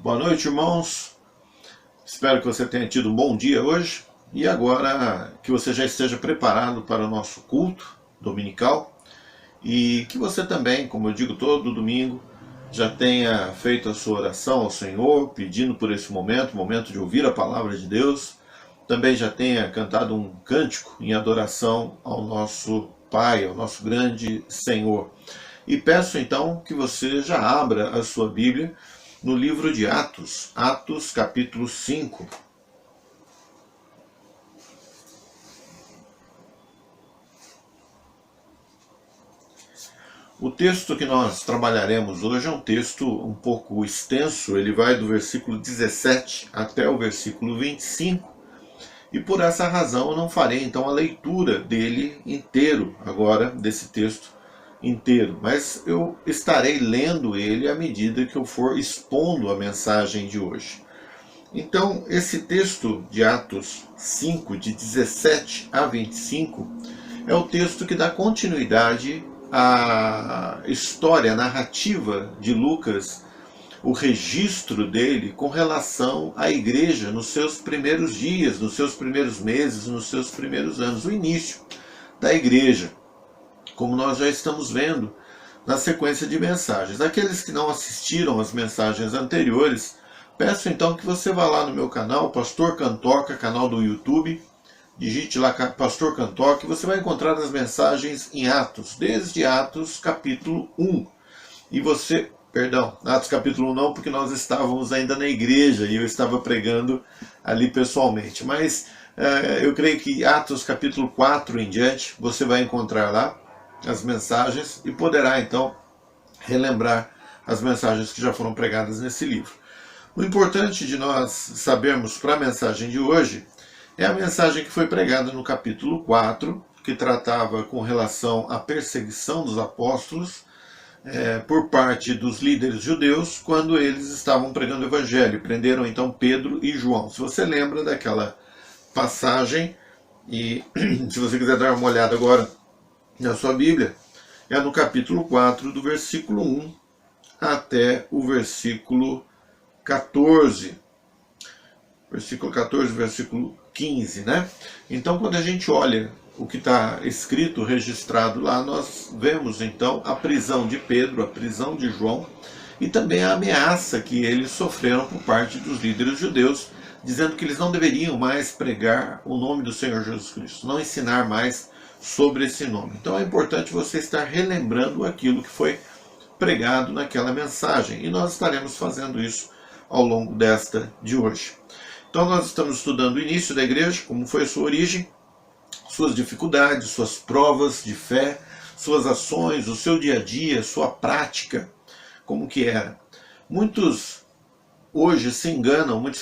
Boa noite, irmãos. Espero que você tenha tido um bom dia hoje e agora que você já esteja preparado para o nosso culto dominical e que você também, como eu digo todo domingo, já tenha feito a sua oração ao Senhor, pedindo por esse momento de ouvir a palavra de Deus. Também já tenha cantado um cântico em adoração ao nosso Pai, ao nosso grande Senhor. E peço então que você já abra a sua Bíblia no livro de Atos, Atos capítulo 5. O texto que nós trabalharemos hoje é um texto um pouco extenso, ele vai do versículo 17 até o versículo 25, e por essa razão eu não farei então a leitura dele inteiro agora, desse texto inteiro, mas eu estarei lendo ele à medida que eu for expondo a mensagem de hoje. Então, esse texto de Atos 5, de 17 a 25, é o texto que dá continuidade à história, à narrativa de Lucas, o registro dele com relação à igreja nos seus primeiros dias, nos seus primeiros meses, nos seus primeiros anos, o início da igreja, como nós já estamos vendo na sequência de mensagens. Aqueles que não assistiram às mensagens anteriores, peço então que você vá lá no meu canal, Pastor Cantoca, canal do YouTube, digite lá Pastor Cantoca, e você vai encontrar as mensagens em Atos, desde Atos capítulo 1. E você, Atos capítulo 1 não, porque nós estávamos ainda na igreja e eu estava pregando ali pessoalmente. Mas eu creio que Atos capítulo 4 em diante, você vai encontrar lá as mensagens e poderá então relembrar as mensagens que já foram pregadas nesse livro. O importante de nós sabermos para a mensagem de hoje é a mensagem que foi pregada no capítulo 4, que tratava com relação à perseguição dos apóstolos por parte dos líderes judeus quando eles estavam pregando o evangelho. Prenderam então Pedro e João. Se você lembra daquela passagem, e se você quiser dar uma olhada agora na sua Bíblia, é no capítulo 4, do versículo 1 até o versículo 14. Versículo 14, versículo 15, né? Então, quando a gente olha o que está escrito, registrado lá, nós vemos então a prisão de Pedro, a prisão de João e também a ameaça que eles sofreram por parte dos líderes judeus, dizendo que eles não deveriam mais pregar o nome do Senhor Jesus Cristo, não ensinar mais sobre esse nome. Então é importante você estar relembrando aquilo que foi pregado naquela mensagem, e nós estaremos fazendo isso ao longo desta de hoje. Então nós estamos estudando o início da igreja, como foi a sua origem, suas dificuldades, suas provas de fé, suas ações, o seu dia a dia, sua prática, como que era. Muitos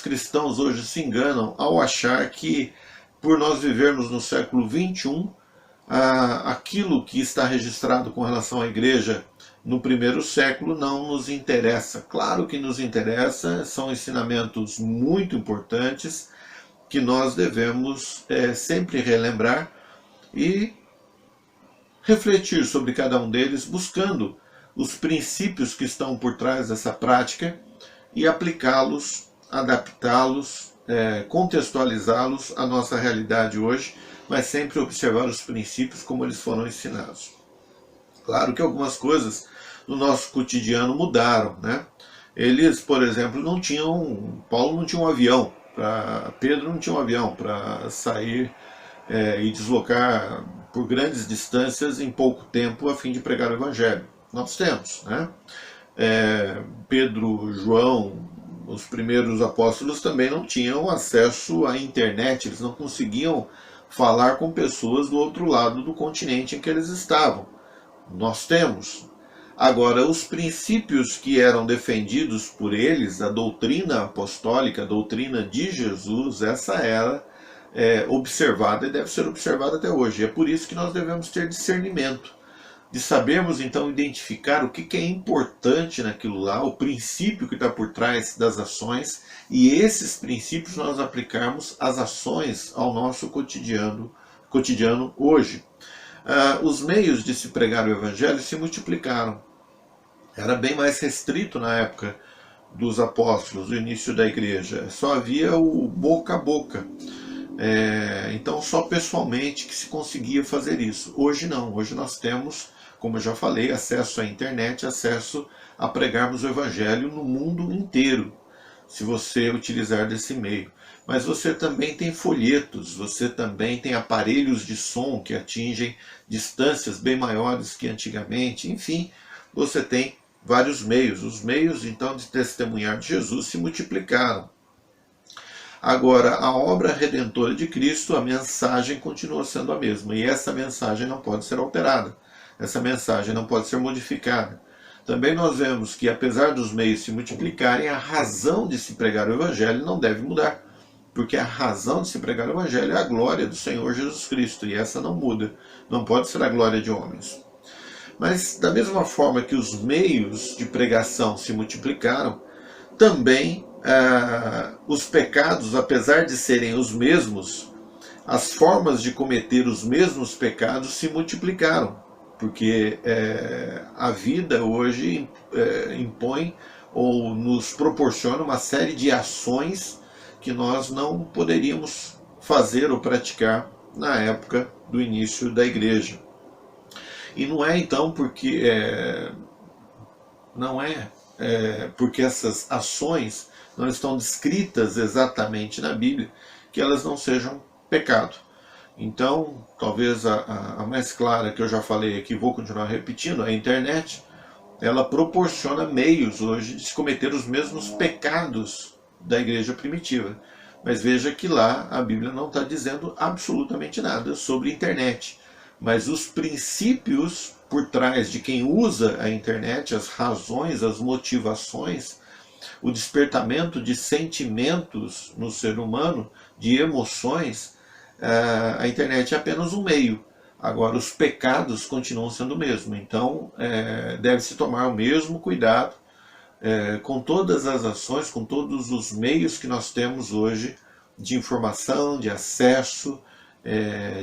cristãos hoje se enganam ao achar que por nós vivermos no século 21, aquilo que está registrado com relação à igreja no primeiro século não nos interessa. Claro que nos interessa, são ensinamentos muito importantes que nós devemos sempre relembrar e refletir sobre cada um deles, buscando os princípios que estão por trás dessa prática e aplicá-los, adaptá-los, contextualizá-los à nossa realidade hoje, mas sempre observar os princípios como eles foram ensinados. Claro que algumas coisas no nosso cotidiano mudaram, né? Eles, por exemplo, Paulo não tinha um avião, Pedro não tinha um avião para sair e deslocar por grandes distâncias em pouco tempo a fim de pregar o evangelho. Nós temos, né? Pedro, João, os primeiros apóstolos também não tinham acesso à internet, eles não conseguiam falar com pessoas do outro lado do continente em que eles estavam. Nós temos. Agora, os princípios que eram defendidos por eles, a doutrina apostólica, a doutrina de Jesus, essa era observada e deve ser observada até hoje. É por isso que nós devemos ter discernimento, de sabermos então identificar o que é importante naquilo lá, o princípio que está por trás das ações, e esses princípios nós aplicarmos às ações ao nosso cotidiano hoje. Os meios de se pregar o evangelho se multiplicaram. Era bem mais restrito na época dos apóstolos, o início da igreja, só havia o boca a boca. Então só pessoalmente que se conseguia fazer isso. Hoje não, hoje nós temos, como eu já falei, acesso à internet, acesso a pregarmos o evangelho no mundo inteiro, se você utilizar desse meio. Mas você também tem folhetos, você também tem aparelhos de som que atingem distâncias bem maiores que antigamente, enfim, você tem vários meios. Os meios, então, de testemunhar de Jesus se multiplicaram. Agora, a obra redentora de Cristo, a mensagem continua sendo a mesma, e essa mensagem não pode ser alterada, essa mensagem não pode ser modificada. Também nós vemos que, apesar dos meios se multiplicarem, a razão de se pregar o Evangelho não deve mudar, porque a razão de se pregar o Evangelho é a glória do Senhor Jesus Cristo, e essa não muda, não pode ser a glória de homens. Mas, da mesma forma que os meios de pregação se multiplicaram, também os pecados, apesar de serem os mesmos, as formas de cometer os mesmos pecados se multiplicaram, porque a vida hoje impõe ou nos proporciona uma série de ações que nós não poderíamos fazer ou praticar na época do início da igreja. E não é então porque porque essas ações não estão descritas exatamente na Bíblia que elas não sejam pecado. Então, talvez a mais clara que eu já falei aqui, vou continuar repetindo, a internet, ela proporciona meios hoje de se cometer os mesmos pecados da igreja primitiva. Mas veja que lá a Bíblia não está dizendo absolutamente nada sobre a internet. Mas os princípios por trás de quem usa a internet, as razões, as motivações, o despertamento de sentimentos no ser humano, de emoções, a internet é apenas um meio. Agora, os pecados continuam sendo o mesmo. Então, deve-se tomar o mesmo cuidado com todas as ações, com todos os meios que nós temos hoje de informação, de acesso,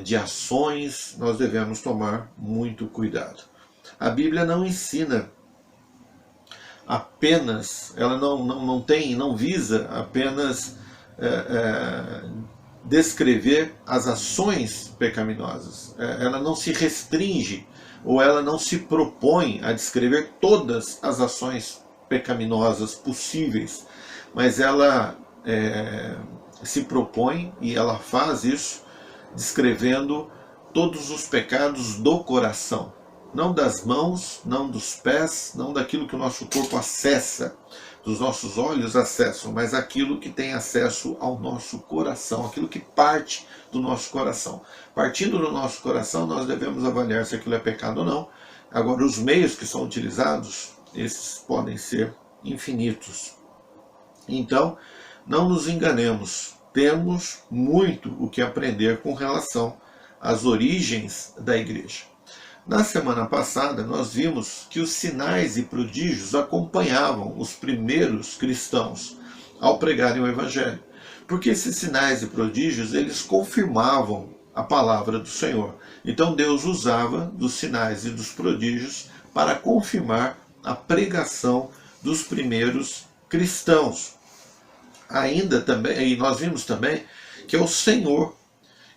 de ações, nós devemos tomar muito cuidado. A Bíblia não ensina apenas, ela não visa apenas descrever as ações pecaminosas. Ela não se restringe ou ela não se propõe a descrever todas as ações pecaminosas possíveis, mas ela se propõe e ela faz isso descrevendo todos os pecados do coração, não das mãos, não dos pés, não daquilo que o nosso corpo acessa, dos nossos olhos acessam, mas aquilo que tem acesso ao nosso coração, aquilo que parte do nosso coração. Partindo do nosso coração, nós devemos avaliar se aquilo é pecado ou não. Agora, os meios que são utilizados, esses podem ser infinitos. Então, não nos enganemos, temos muito o que aprender com relação às origens da igreja. Na semana passada, nós vimos que os sinais e prodígios acompanhavam os primeiros cristãos ao pregarem o Evangelho. Porque esses sinais e prodígios, eles confirmavam a palavra do Senhor. Então Deus usava dos sinais e dos prodígios para confirmar a pregação dos primeiros cristãos. Ainda também, e nós vimos também que é o Senhor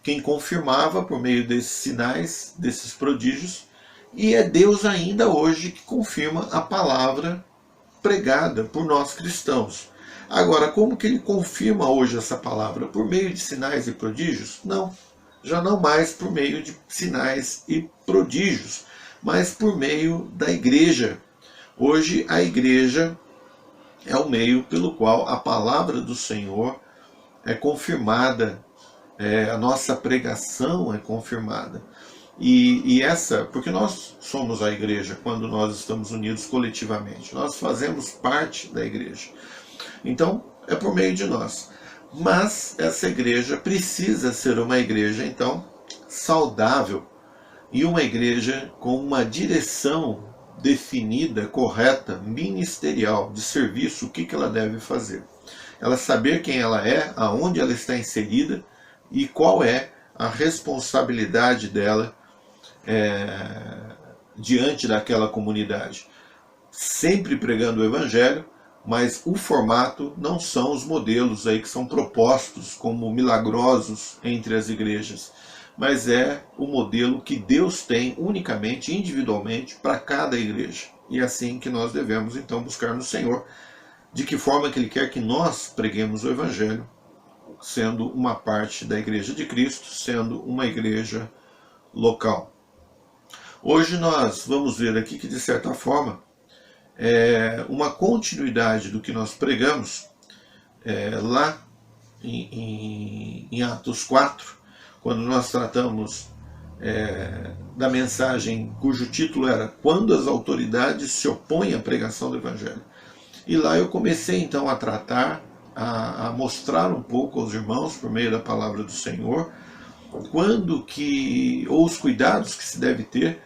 quem confirmava por meio desses sinais, desses prodígios, e é Deus ainda hoje que confirma a palavra pregada por nós cristãos. Agora, como que ele confirma hoje essa palavra? Por meio de sinais e prodígios? Não, já não mais por meio de sinais e prodígios, mas por meio da igreja. Hoje a igreja é o meio pelo qual a palavra do Senhor é confirmada, a nossa pregação é confirmada. E essa, porque nós somos a igreja quando nós estamos unidos coletivamente, nós fazemos parte da igreja. Então, é por meio de nós. Mas essa igreja precisa ser uma igreja, então, saudável e uma igreja com uma direção definida, correta, ministerial, de serviço, o que ela deve fazer. Ela saber quem ela é, aonde ela está inserida e qual é a responsabilidade dela diante daquela comunidade. Sempre pregando o Evangelho, mas o formato não são os modelos aí que são propostos como milagrosos entre as igrejas, mas é o modelo que Deus tem unicamente, individualmente, para cada igreja. E é assim que nós devemos então buscar no Senhor, de que forma que Ele quer que nós preguemos o Evangelho, sendo uma parte da Igreja de Cristo, sendo uma igreja local. Hoje nós vamos ver aqui que, de certa forma, é uma continuidade do que nós pregamos lá em Atos 4, quando nós tratamos da mensagem cujo título era Quando as autoridades se opõem à pregação do Evangelho. E lá eu comecei então a tratar, a mostrar um pouco aos irmãos, por meio da palavra do Senhor, ou os cuidados que se deve ter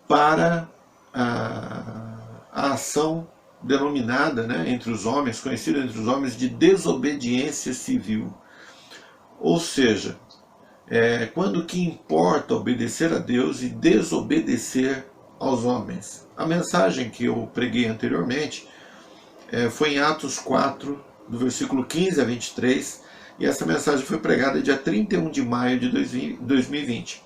para a ação denominada, entre os homens, conhecida entre os homens, de desobediência civil. Ou seja, quando que importa obedecer a Deus e desobedecer aos homens. A mensagem que eu preguei anteriormente foi em Atos 4, do versículo 15 a 23, e essa mensagem foi pregada dia 31 de maio de 2020.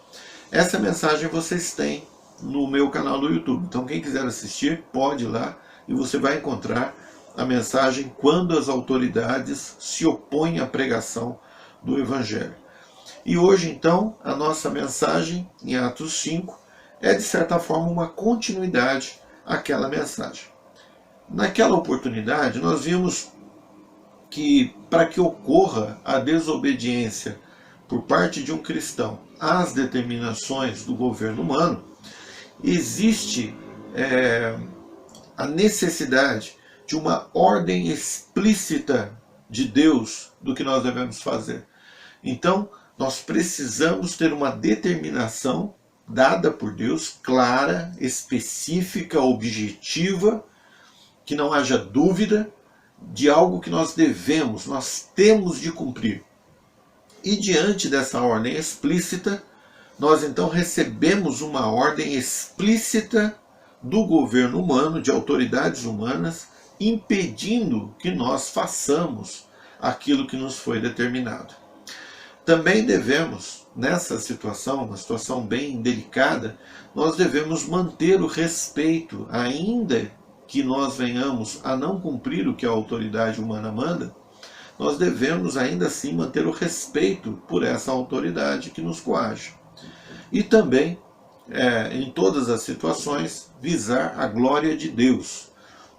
Essa mensagem vocês têm no meu canal do YouTube, então quem quiser assistir pode ir lá e você vai encontrar a mensagem Quando as autoridades se opõem à pregação do Evangelho. E hoje então a nossa mensagem em Atos 5 é de certa forma uma continuidade àquela mensagem. Naquela oportunidade nós vimos que para que ocorra a desobediência por parte de um cristão às determinações do governo humano, existe a necessidade de uma ordem explícita de Deus do que nós devemos fazer. Então, nós precisamos ter uma determinação dada por Deus, clara, específica, objetiva, que não haja dúvida de algo que nós temos de cumprir. E diante dessa ordem explícita, nós então recebemos uma ordem explícita do governo humano, de autoridades humanas, impedindo que nós façamos aquilo que nos foi determinado. Também devemos, nessa situação, uma situação bem delicada, nós devemos manter o respeito, ainda que nós venhamos a não cumprir o que a autoridade humana manda, nós devemos ainda assim manter o respeito por essa autoridade que nos coage. E também, em todas as situações, visar a glória de Deus.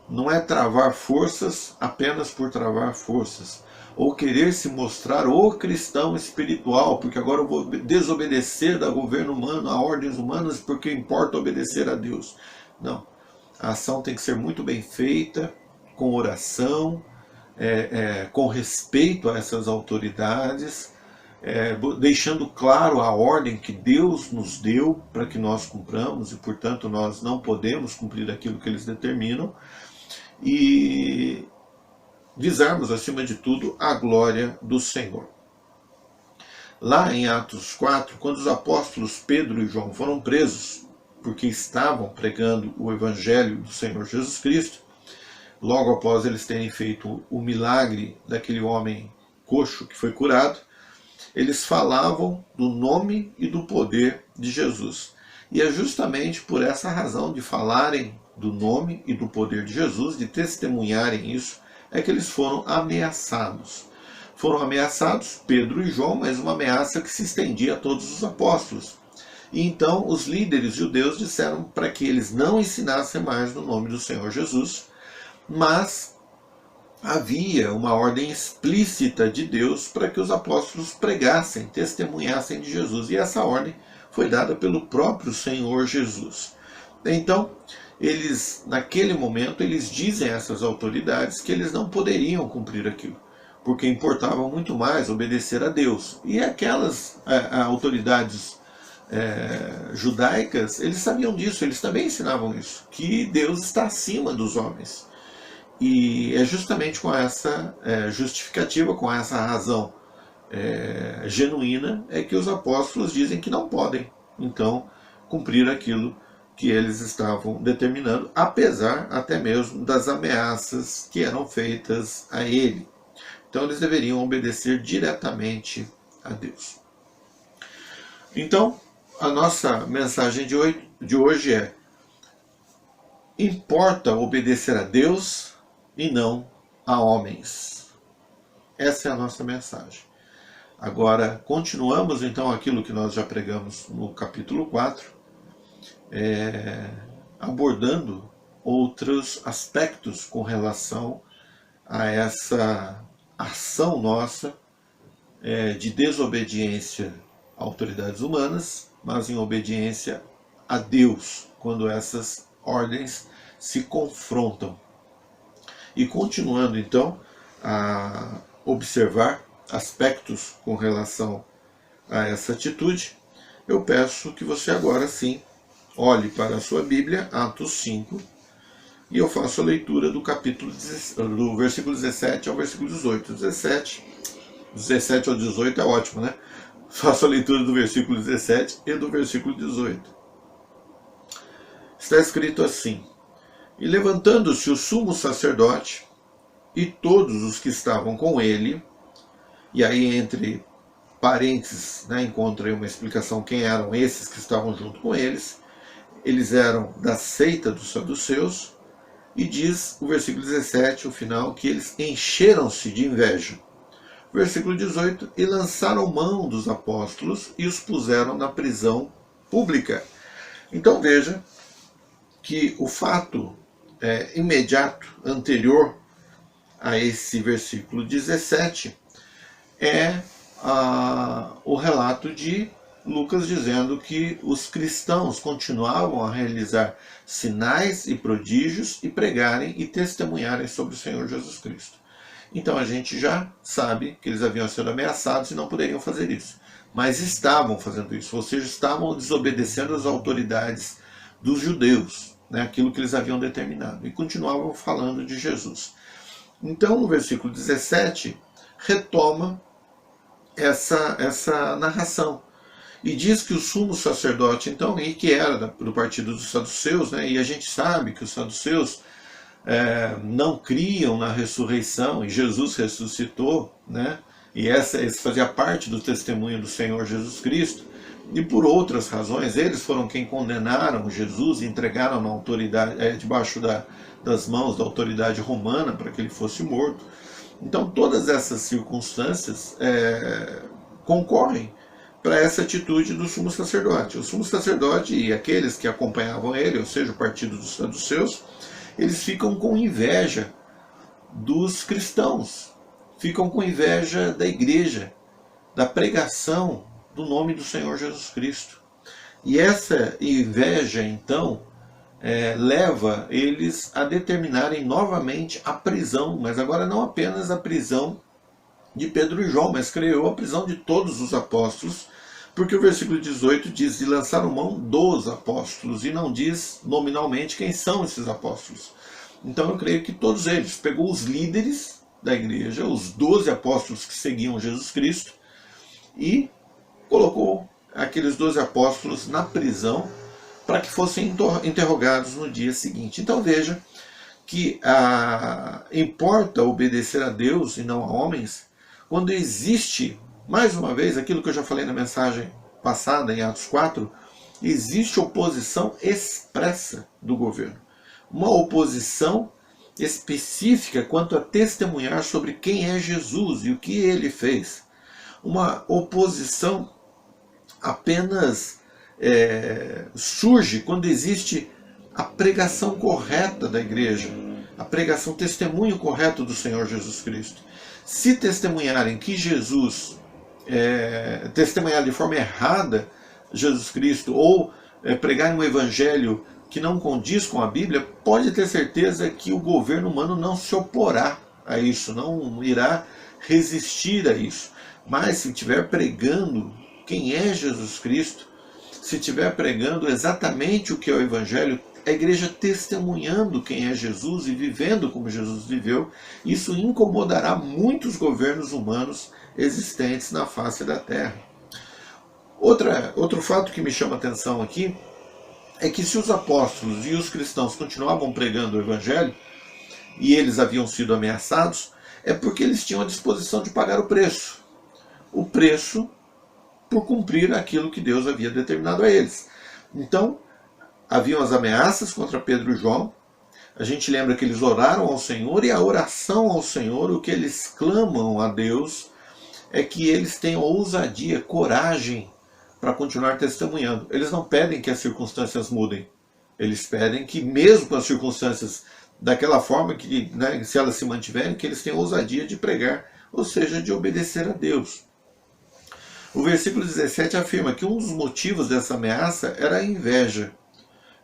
Não é travar forças apenas por travar forças, ou querer se mostrar o cristão espiritual, porque agora eu vou desobedecer ao governo humano, a ordens humanas, porque importa obedecer a Deus. Não. A ação tem que ser muito bem feita, com oração, com respeito a essas autoridades, deixando claro a ordem que Deus nos deu para que nós cumpramos, e portanto nós não podemos cumprir aquilo que eles determinam, e visarmos acima de tudo a glória do Senhor. Lá em Atos 4, quando os apóstolos Pedro e João foram presos, porque estavam pregando o Evangelho do Senhor Jesus Cristo, logo após eles terem feito o milagre daquele homem coxo que foi curado, eles falavam do nome e do poder de Jesus. E é justamente por essa razão de falarem do nome e do poder de Jesus, de testemunharem isso, é que eles foram ameaçados. Foram ameaçados Pedro e João, mas uma ameaça que se estendia a todos os apóstolos. E então os líderes judeus disseram para que eles não ensinassem mais no nome do Senhor Jesus, mas havia uma ordem explícita de Deus para que os apóstolos pregassem, testemunhassem de Jesus. E essa ordem foi dada pelo próprio Senhor Jesus. Então, naquele momento, eles dizem a essas autoridades que eles não poderiam cumprir aquilo, porque importava muito mais obedecer a Deus. E aquelas autoridades judaicas, eles sabiam disso, eles também ensinavam isso, que Deus está acima dos homens. E é justamente com essa justificativa, com essa razão genuína, é que os apóstolos dizem que não podem, então, cumprir aquilo que eles estavam determinando, apesar até mesmo das ameaças que eram feitas a ele. Então eles deveriam obedecer diretamente a Deus. Então, a nossa mensagem de hoje é: importa obedecer a Deus e não a homens. Essa é a nossa mensagem. Agora, continuamos então aquilo que nós já pregamos no capítulo 4, abordando outros aspectos com relação a essa ação nossa de desobediência a autoridades humanas, mas em obediência a Deus, quando essas ordens se confrontam. E continuando então a observar aspectos com relação a essa atitude, eu peço que você agora sim olhe para a sua Bíblia, Atos 5, e eu faço a leitura do do versículo 17 ao versículo 18. 17 ao 18 é ótimo, né? Faço a leitura do versículo 17 e do versículo 18. Está escrito assim: E levantando-se o sumo sacerdote e todos os que estavam com ele, e aí entre parênteses, encontrei uma explicação quem eram esses que estavam junto com eles. Eles eram da seita dos saduceus, e diz o versículo 17, o final, que eles encheram-se de inveja. Versículo 18, e lançaram mão dos apóstolos e os puseram na prisão pública. Então veja que o fato imediato, anterior a esse versículo 17, é o relato de Lucas dizendo que os cristãos continuavam a realizar sinais e prodígios e pregarem e testemunharem sobre o Senhor Jesus Cristo. Então a gente já sabe que eles haviam sido ameaçados e não poderiam fazer isso. Mas estavam fazendo isso, ou seja, estavam desobedecendo às autoridades dos judeus, aquilo que eles haviam determinado, e continuavam falando de Jesus. Então no versículo 17, retoma essa narração. E diz que o sumo sacerdote, então, e que era do partido dos saduceus, e a gente sabe que os saduceus não criam na ressurreição, e Jesus ressuscitou, e esse fazia parte do testemunho do Senhor Jesus Cristo, e por outras razões, eles foram quem condenaram Jesus e entregaram na autoridade, debaixo das mãos da autoridade romana para que ele fosse morto. Então todas essas circunstâncias concorrem para essa atitude do sumo sacerdote. O sumo sacerdote e aqueles que acompanhavam ele, ou seja, o partido dos saduceus, eles ficam com inveja dos cristãos, ficam com inveja da igreja, da pregação do nome do Senhor Jesus Cristo. E essa inveja, então, leva eles a determinarem novamente a prisão, mas agora não apenas a prisão de Pedro e João, mas creio eu a prisão de todos os apóstolos, porque o versículo 18 diz: e lançaram mão dos apóstolos, e não diz nominalmente quem são esses apóstolos. Então eu creio que todos eles, pegou os líderes da igreja, os 12 apóstolos que seguiam Jesus Cristo, e colocou aqueles 12 apóstolos na prisão para que fossem interrogados no dia seguinte. Então veja que importa obedecer a Deus e não a homens quando existe, mais uma vez, aquilo que eu já falei na mensagem passada, em Atos 4, existe oposição expressa do governo. Uma oposição específica quanto a testemunhar sobre quem é Jesus e o que ele fez. Uma oposição apenas surge quando existe a pregação correta da igreja, a pregação, o testemunho correto do Senhor Jesus Cristo. Se testemunharem que Jesus, testemunhar de forma errada Jesus Cristo, ou pregarem um evangelho que não condiz com a Bíblia, pode ter certeza que o governo humano não se oporá a isso, não irá resistir a isso. Mas se estiver pregando quem é Jesus Cristo, se estiver pregando exatamente o que é o evangelho, a igreja testemunhando quem é Jesus e vivendo como Jesus viveu, isso incomodará muitos governos humanos existentes na face da terra. Outro fato que me chama a atenção aqui é que se os apóstolos e os cristãos continuavam pregando o evangelho, e eles haviam sido ameaçados, é porque eles tinham a disposição de pagar o preço. O preço por cumprir aquilo que Deus havia determinado a eles. Então, haviam as ameaças contra Pedro e João. A gente lembra que eles oraram ao Senhor, e a oração ao Senhor, o que eles clamam a Deus, é que eles tenham ousadia, coragem para continuar testemunhando. Eles não pedem que as circunstâncias mudem. Eles pedem que, mesmo com as circunstâncias daquela forma, que, né, se elas se mantiverem, que eles tenham ousadia de pregar, ou seja, de obedecer a Deus. O versículo 17 afirma que um dos motivos dessa ameaça era a inveja.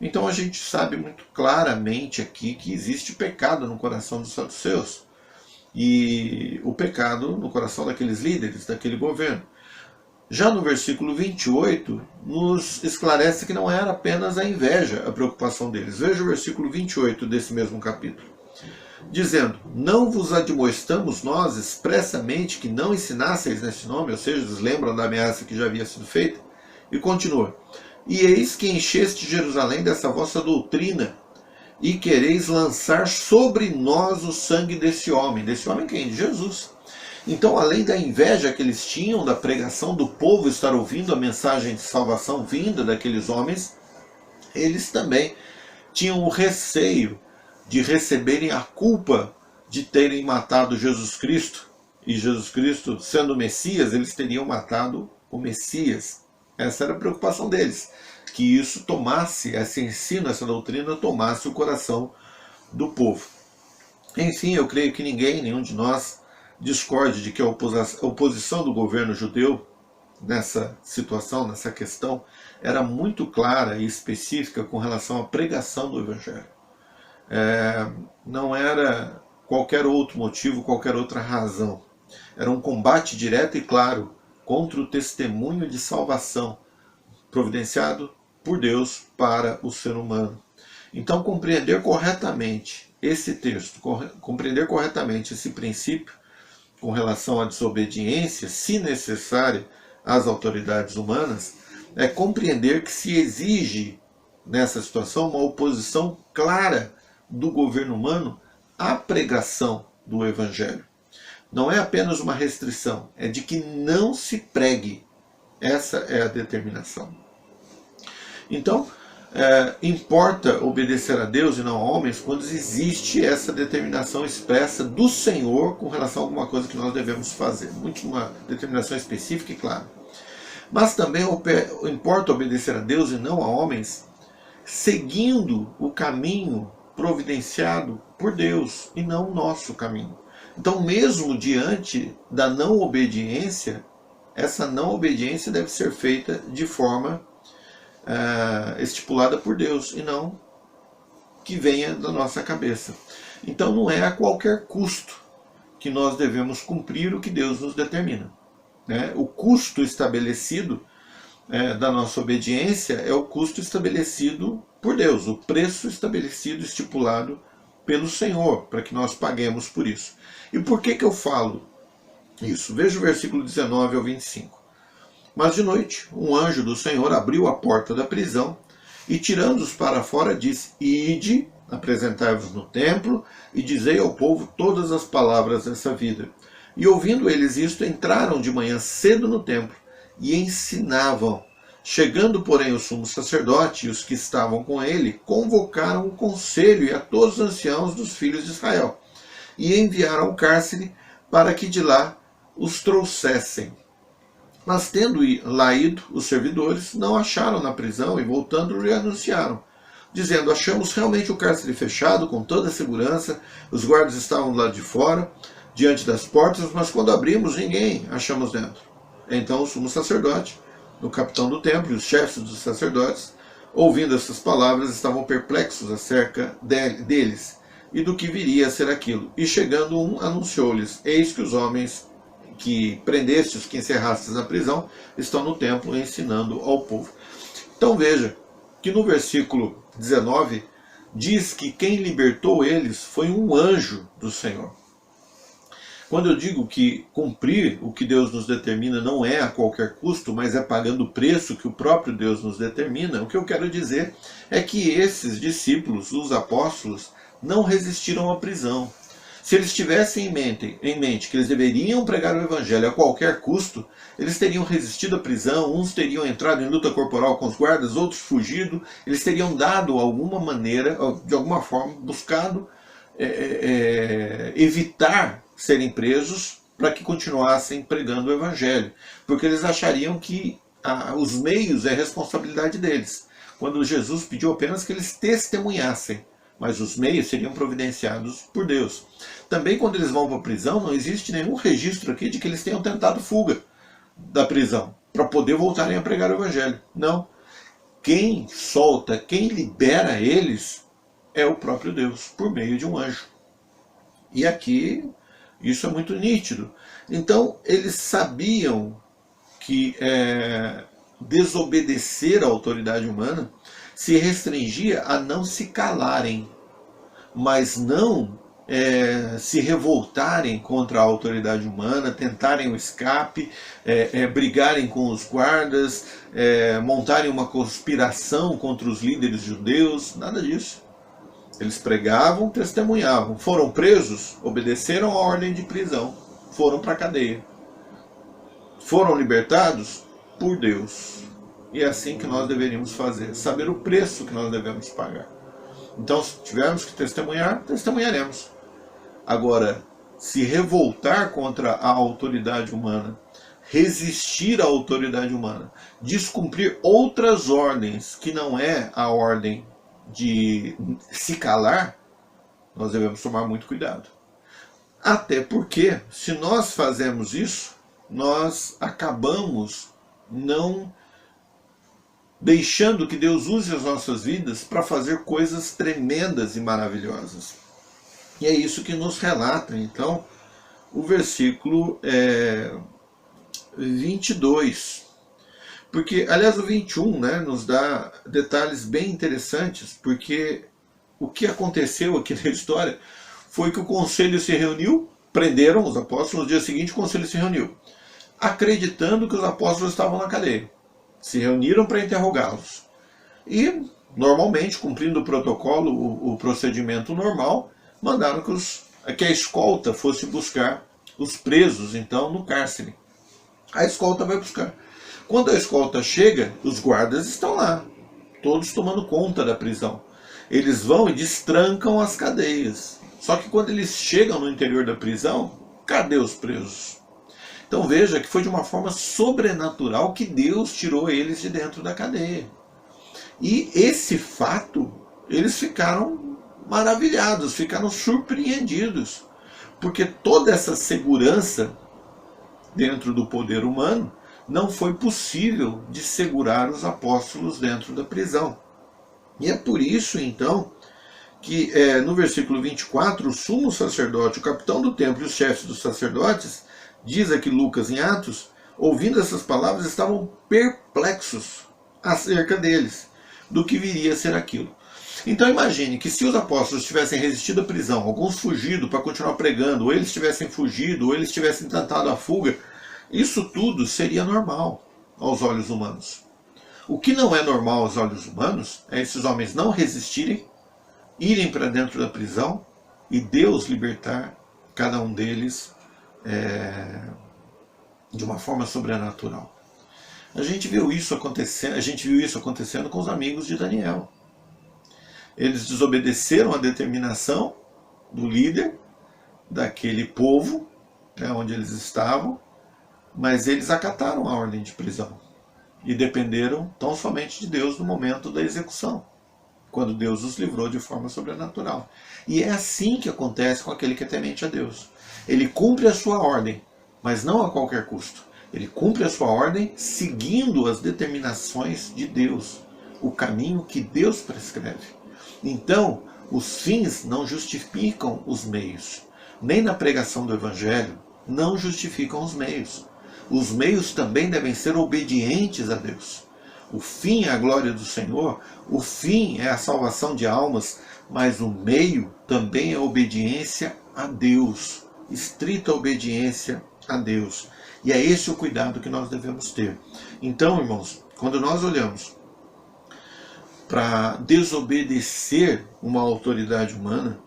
Então a gente sabe muito claramente aqui que existe pecado no coração dos saduceus. E o pecado no coração daqueles líderes, daquele governo. Já no versículo 28, nos esclarece que não era apenas a inveja a preocupação deles. Veja o versículo 28 desse mesmo capítulo. Dizendo, não vos admoestamos nós expressamente que não ensinasseis nesse nome, ou seja, eles lembram da ameaça que já havia sido feita, e continua, e eis que encheste Jerusalém dessa vossa doutrina, e quereis lançar sobre nós o sangue desse homem quem? De Jesus. Então, além da inveja que eles tinham da pregação do povo estar ouvindo a mensagem de salvação vinda daqueles homens, eles também tinham o receio de receberem a culpa de terem matado Jesus Cristo. E Jesus Cristo, sendo o Messias, eles teriam matado o Messias. Essa era a preocupação deles. Que isso tomasse, esse ensino, essa doutrina, tomasse o coração do povo. Enfim, eu creio que nenhum de nós, discorde de que a oposição do governo judeu nessa situação, nessa questão, era muito clara e específica com relação à pregação do Evangelho. Não era qualquer outro motivo, qualquer outra razão. Era um combate direto e claro contra o testemunho de salvação providenciado por Deus para o ser humano. Então, compreender corretamente esse texto, compreender corretamente esse princípio com relação à desobediência, se necessária, às autoridades humanas, é compreender que se exige, nessa situação, uma oposição clara do governo humano à pregação do Evangelho. Não é apenas uma restrição, é de que não se pregue. Essa é a determinação. Então, importa obedecer a Deus e não a homens quando existe essa determinação expressa do Senhor com relação a alguma coisa que nós devemos fazer. Muito uma determinação específica e clara. Mas também importa obedecer a Deus e não a homens, seguindo o caminho providenciado por Deus e não o nosso caminho. Então, mesmo diante da não obediência, essa não obediência deve ser feita de forma estipulada por Deus e não que venha da nossa cabeça. Então não é a qualquer custo que nós devemos cumprir o que Deus nos determina. O custo estabelecido da nossa obediência é o custo estabelecido por Deus, o preço estabelecido, estipulado pelo Senhor, para que nós paguemos por isso. E por que eu falo isso? Veja o versículo 19 ao 25. Mas de noite, um anjo do Senhor abriu a porta da prisão e, tirando-os para fora, disse, ide, apresentai-vos no templo e dizei ao povo todas as palavras dessa vida. E ouvindo eles isto, entraram de manhã cedo no templo e ensinavam. Chegando, porém, o sumo sacerdote e os que estavam com ele, convocaram o conselho e a todos os anciãos dos filhos de Israel e enviaram ao cárcere para que de lá os trouxessem. Mas tendo lá ido os servidores, não acharam na prisão e voltando lhe anunciaram, dizendo, achamos realmente o cárcere fechado, com toda a segurança, os guardas estavam do lado de fora, diante das portas, mas quando abrimos, ninguém achamos dentro. Então o sumo sacerdote, o capitão do templo e os chefes dos sacerdotes, ouvindo essas palavras, estavam perplexos acerca deles e do que viria a ser aquilo. E chegando um, anunciou-lhes, eis que os homens que prendestes, que encerrastes na prisão, estão no templo ensinando ao povo. Então veja que no versículo 19 diz que quem libertou eles foi um anjo do Senhor. Quando eu digo que cumprir o que Deus nos determina não é a qualquer custo, mas é pagando o preço que o próprio Deus nos determina, o que eu quero dizer é que esses discípulos, os apóstolos, não resistiram à prisão. Se eles tivessem em mente que eles deveriam pregar o evangelho a qualquer custo, eles teriam resistido à prisão, uns teriam entrado em luta corporal com os guardas, outros fugido, eles teriam dado alguma maneira, de alguma forma, buscado evitar serem presos para que continuassem pregando o evangelho, porque eles achariam que os meios é responsabilidade deles, quando Jesus pediu apenas que eles testemunhassem, mas os meios seriam providenciados por Deus. Também quando eles vão para a prisão, não existe nenhum registro aqui de que eles tenham tentado fuga da prisão, para poder voltarem a pregar o evangelho. Não. Quem solta, quem libera eles é o próprio Deus, por meio de um anjo. E aqui isso é muito nítido. Então eles sabiam que desobedecer à autoridade humana se restringia a não se calarem, mas não se revoltarem contra a autoridade humana, tentarem o escape, brigarem com os guardas, montarem uma conspiração contra os líderes judeus, nada disso. Eles pregavam, testemunhavam, foram presos, obedeceram a ordem de prisão, foram para a cadeia. Foram libertados por Deus. E é assim que nós deveríamos fazer, saber o preço que nós devemos pagar. Então, se tivermos que testemunhar, testemunharemos. Agora, se revoltar contra a autoridade humana, resistir à autoridade humana, descumprir outras ordens que não é a ordem de se calar, nós devemos tomar muito cuidado. Até porque, se nós fazemos isso, nós acabamos não deixando que Deus use as nossas vidas para fazer coisas tremendas e maravilhosas. E é isso que nos relata, então, o versículo 22. Porque, aliás, o 21 nos dá detalhes bem interessantes, porque o que aconteceu aqui na história foi que o conselho se reuniu, prenderam os apóstolos, no dia seguinte o conselho se reuniu, acreditando que os apóstolos estavam na cadeia. Se reuniram para interrogá-los. E, normalmente, cumprindo o protocolo, o procedimento normal, mandaram que a escolta fosse buscar os presos, então, no cárcere. A escolta vai buscar. Quando a escolta chega, os guardas estão lá, todos tomando conta da prisão. Eles vão e destrancam as cadeias. Só que quando eles chegam no interior da prisão, cadê os presos? Então veja que foi de uma forma sobrenatural que Deus tirou eles de dentro da cadeia. E esse fato, eles ficaram maravilhados, ficaram surpreendidos. Porque toda essa segurança dentro do poder humano não foi possível de segurar os apóstolos dentro da prisão. E é por isso, então, que no versículo 24, o sumo sacerdote, o capitão do templo e os chefes dos sacerdotes, diz aqui Lucas em Atos, ouvindo essas palavras, estavam perplexos acerca deles, do que viria a ser aquilo. Então imagine que se os apóstolos tivessem resistido à prisão, alguns fugido para continuar pregando, ou eles tivessem fugido, ou eles tivessem tentado a fuga, isso tudo seria normal aos olhos humanos. O que não é normal aos olhos humanos é esses homens não resistirem, irem para dentro da prisão e Deus libertar cada um deles de uma forma sobrenatural. A gente viu isso acontecendo com os amigos de Daniel. Eles desobedeceram a determinação do líder daquele povo, onde eles estavam, mas eles acataram a ordem de prisão e dependeram tão somente de Deus no momento da execução, quando Deus os livrou de forma sobrenatural. E é assim que acontece com aquele que é temente a Deus. Ele cumpre a sua ordem, mas não a qualquer custo. Ele cumpre a sua ordem seguindo as determinações de Deus, o caminho que Deus prescreve. Então, os fins não justificam os meios. Nem na pregação do Evangelho não justificam os meios. Os meios também devem ser obedientes a Deus. O fim é a glória do Senhor, o fim é a salvação de almas, mas o meio também é a obediência a Deus. estrita obediência a Deus. E é esse o cuidado que nós devemos ter. Então, irmãos, quando nós olhamos para desobedecer uma autoridade humana,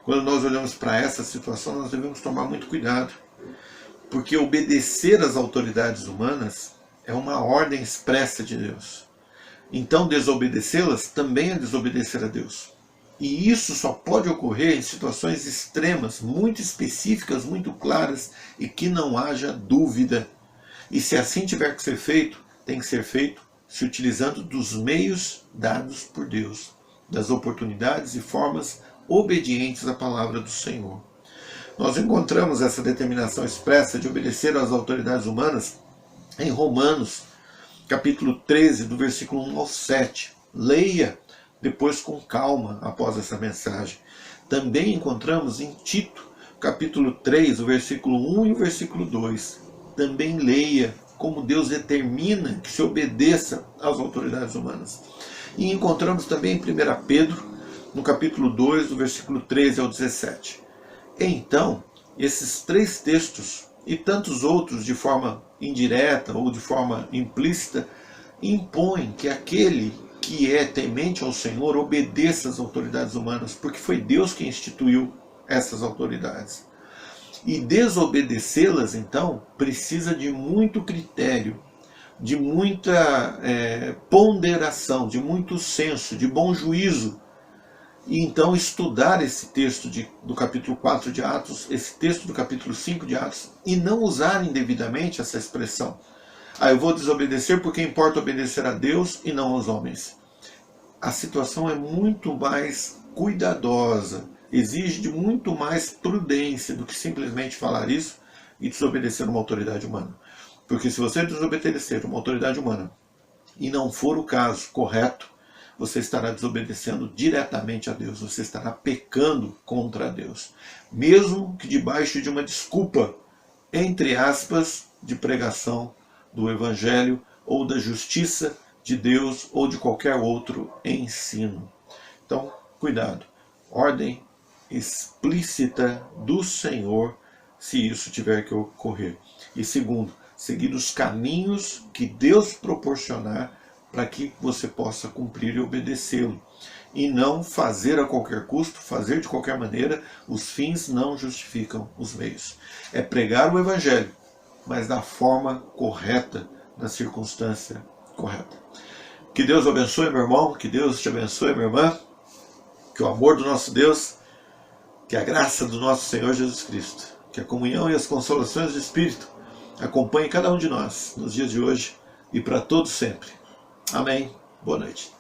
quando nós olhamos para essa situação, nós devemos tomar muito cuidado. Porque obedecer às autoridades humanas é uma ordem expressa de Deus. Então, desobedecê-las também é desobedecer a Deus. E isso só pode ocorrer em situações extremas, muito específicas, muito claras, e que não haja dúvida. E se assim tiver que ser feito, tem que ser feito se utilizando dos meios dados por Deus, das oportunidades e formas obedientes à palavra do Senhor. Nós encontramos essa determinação expressa de obedecer às autoridades humanas em Romanos, capítulo 13, do versículo 1 ao 7. Leia depois com calma após essa mensagem. Também encontramos em Tito, capítulo 3, o versículo 1 e o versículo 2. Também leia como Deus determina que se obedeça às autoridades humanas. E encontramos também em 1 Pedro, no capítulo 2, do versículo 13 ao 17. Então, esses três textos e tantos outros de forma indireta ou de forma implícita impõem que aquele que é temente ao Senhor obedeça às autoridades humanas, porque foi Deus quem instituiu essas autoridades. E desobedecê-las, então, precisa de muito critério, de muita ponderação, de muito senso, de bom juízo. E então estudar esse texto do capítulo 4 de Atos, esse texto do capítulo 5 de Atos, e não usar indevidamente essa expressão. Eu vou desobedecer porque importa obedecer a Deus e não aos homens. A situação é muito mais cuidadosa, exige de muito mais prudência do que simplesmente falar isso e desobedecer uma autoridade humana. Porque se você desobedecer uma autoridade humana e não for o caso correto, você estará desobedecendo diretamente a Deus, você estará pecando contra Deus. Mesmo que debaixo de uma desculpa, entre aspas, de pregação do Evangelho ou da justiça de Deus ou de qualquer outro ensino. Então, cuidado. Ordem explícita do Senhor, se isso tiver que ocorrer. E segundo, seguir os caminhos que Deus proporcionar para que você possa cumprir e obedecê-lo. E não fazer a qualquer custo, fazer de qualquer maneira, os fins não justificam os meios. É pregar o Evangelho, mas da forma correta, na circunstância correta. Que Deus abençoe, meu irmão, que Deus te abençoe, minha irmã, que o amor do nosso Deus, que a graça do nosso Senhor Jesus Cristo, que a comunhão e as consolações do Espírito acompanhem cada um de nós nos dias de hoje e para todos sempre. Amém. Boa noite.